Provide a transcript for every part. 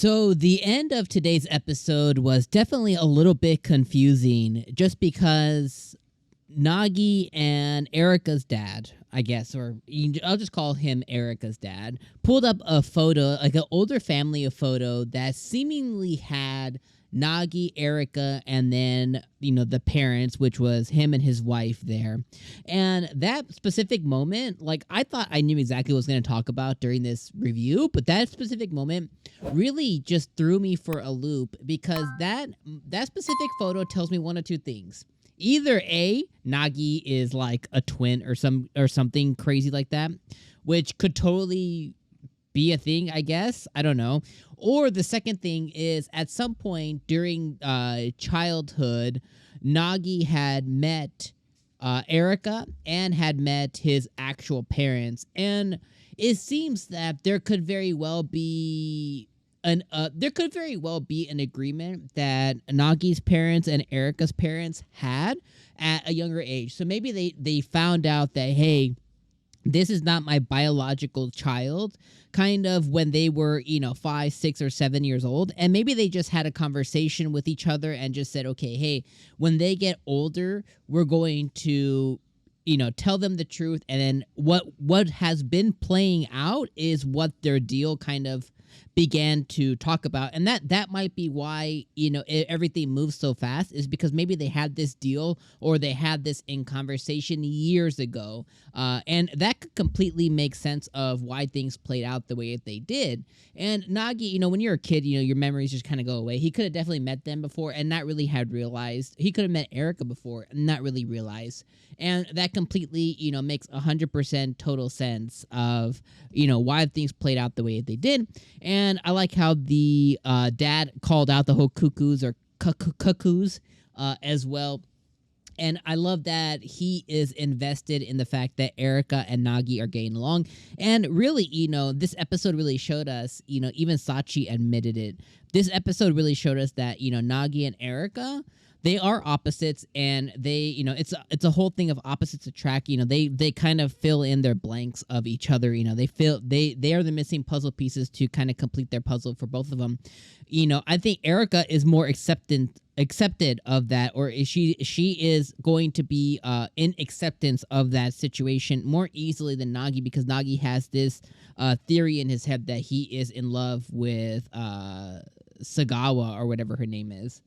So the end of today's episode was definitely a little bit confusing just because Nagi and Erica's dad, I guess, or I'll just call him Erica's dad, pulled up a photo, like an older family photo that seemingly had Nagi, Erica, and then, the parents, which was him and his wife there. And that specific moment, like, I thought I knew exactly what I was going to talk about during this review, but that specific moment really just threw me for a loop because that specific photo tells me one of two things. Either A, Nagi is like a twin or something crazy like that, which could totally be a thing, I guess. I don't know. Or the second thing is at some point during childhood, Nagi had met Erica and had met his actual parents. And it seems that there could very well be an agreement that Nagi's parents and Erica's parents had at a younger age. So maybe they found out that, hey, this is not my biological child, kind of when they were, 5, 6, or 7 years old. And maybe they just had a conversation with each other and just said, okay, hey, when they get older, we're going to, tell them the truth. And then what has been playing out is what their deal kind of began to talk about. And that might be why, everything moves so fast, is because maybe they had this deal or they had this in conversation years ago. And that could completely make sense of why things played out the way that they did. And Nagi, when you're a kid, your memories just kind of go away. He could have definitely met them before and not really had realized. He could have met Erica before and not really realized. And that completely, makes 100% total sense of, why things played out the way they did. And I like how the dad called out the whole cuckoos or cuckoos as well. And I love that he is invested in the fact that Erica and Nagi are getting along. And really, this episode really showed us, even Sachi admitted it. This episode really showed us that, Nagi and Erica, they are opposites, and they, it's a whole thing of opposites attract. They kind of fill in their blanks of each other. They are the missing puzzle pieces to kind of complete their puzzle for both of them. I think Erica is more accepted of that, or she is going to be in acceptance of that situation more easily than Nagi, because Nagi has this theory in his head that he is in love with Sagawa or whatever her name is.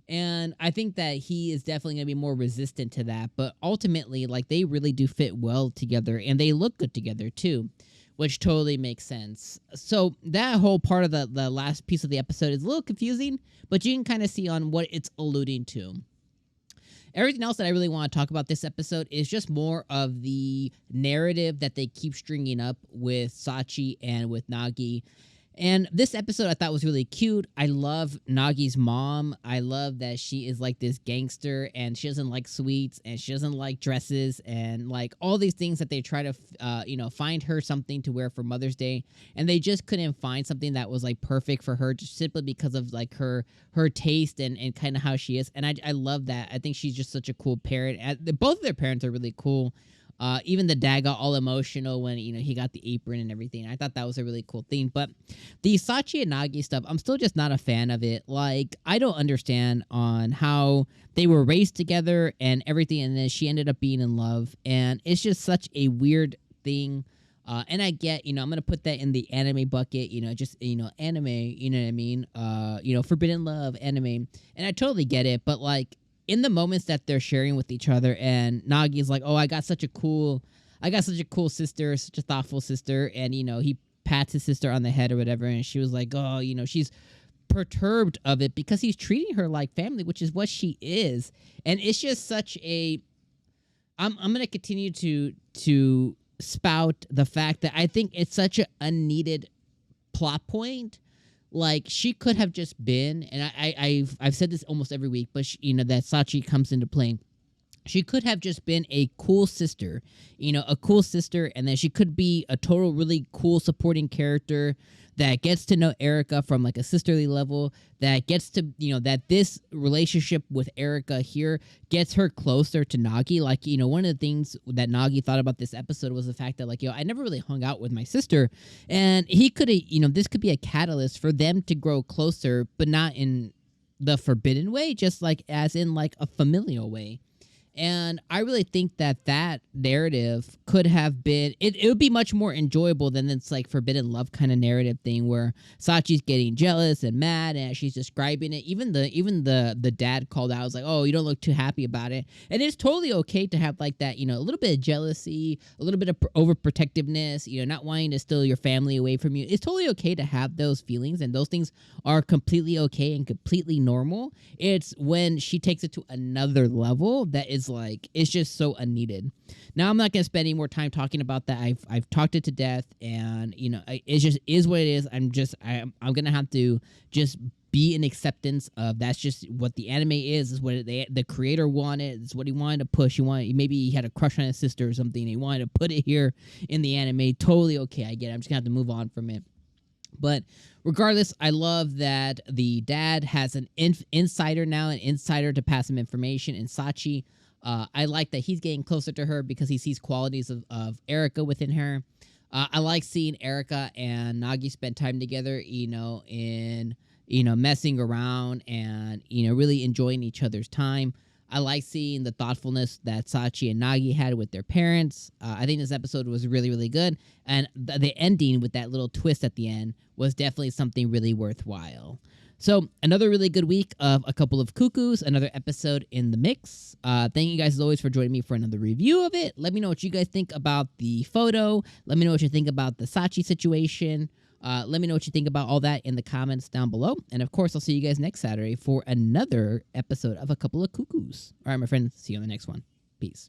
And I think that he is definitely going to be more resistant to that. But ultimately, like, they really do fit well together, and they look good together too, which totally makes sense. So that whole part of the last piece of the episode is a little confusing, but you can kind of see on what it's alluding to. Everything else that I really want to talk about this episode is just more of the narrative that they keep stringing up with Sachi and with Nagi. And this episode I thought was really cute. I love Nagi's mom. I love that she is like this gangster, and she doesn't like sweets, and she doesn't like dresses, and like all these things that they try to, find her something to wear for Mother's Day. And they just couldn't find something that was like perfect for her, just simply because of like her taste and kind of how she is. And I love that. I think she's just such a cool parent. Both of their parents are really cool. Even the dad got all emotional when, he got the apron and everything. I thought that was a really cool thing. But the Sachi and Nagi stuff, I'm still just not a fan of it. Like, I don't understand on how they were raised together and everything, and then she ended up being in love. And it's just such a weird thing. And I get, I'm going to put that in the anime bucket, anime, you know what I mean? Forbidden love, anime. And I totally get it. But, like, in the moments that they're sharing with each other, and Nagi's like, oh, I got such a cool sister, such a thoughtful sister. And, he pats his sister on the head or whatever. And she was like, oh, she's perturbed of it because he's treating her like family, which is what she is. And it's just such a, I'm going to continue to spout the fact that I think it's such an unneeded plot point. Like, she could have just been, and I've said this almost every week, but that Sachi comes into play. she could have just been a cool sister, a cool sister, and then she could be a total really cool supporting character that gets to know Erica from like a sisterly level, that gets to, that this relationship with Erica here gets her closer to Nagi. Like, one of the things that Nagi thought about this episode was the fact that, like, I never really hung out with my sister, and he could have, this could be a catalyst for them to grow closer, but not in the forbidden way, just like as in like a familial way. And I really think that that narrative could have been, it would be much more enjoyable than this like forbidden love kind of narrative thing where Sachi's getting jealous and mad and she's describing it. Even the dad called out, was like, oh, you don't look too happy about it. And it's totally okay to have like that, a little bit of jealousy, a little bit of overprotectiveness, not wanting to steal your family away from you. It's totally okay to have those feelings, and those things are completely okay and completely normal. It's when she takes it to another level that is like, it's just so unneeded. Now I'm not gonna spend any more time talking about that. I've talked it to death, and it just is what it is. I'm gonna have to just be in acceptance of that's just what the anime is what the creator wanted. It's what he wanted to push. Maybe he had a crush on his sister or something, and he wanted to put it here in the anime. Totally okay, I get it. I'm just gonna have to move on from it. But regardless, I love that the dad has an insider now, an insider to pass him information in Sachi. I like that he's getting closer to her because he sees qualities of Erica within her. I like seeing Erica and Nagi spend time together, in messing around and really enjoying each other's time. I like seeing the thoughtfulness that Sachi and Nagi had with their parents. I think this episode was really, really good. And the ending with that little twist at the end was definitely something really worthwhile. So another really good week of a couple of Cuckoos, another episode in the mix. Thank you guys as always for joining me for another review of it. Let me know what you guys think about the photo. Let me know what you think about the Sachi situation. Let me know what you think about all that in the comments down below. And of course, I'll see you guys next Saturday for another episode of a couple of Cuckoos. All right, my friends, see you on the next one. Peace.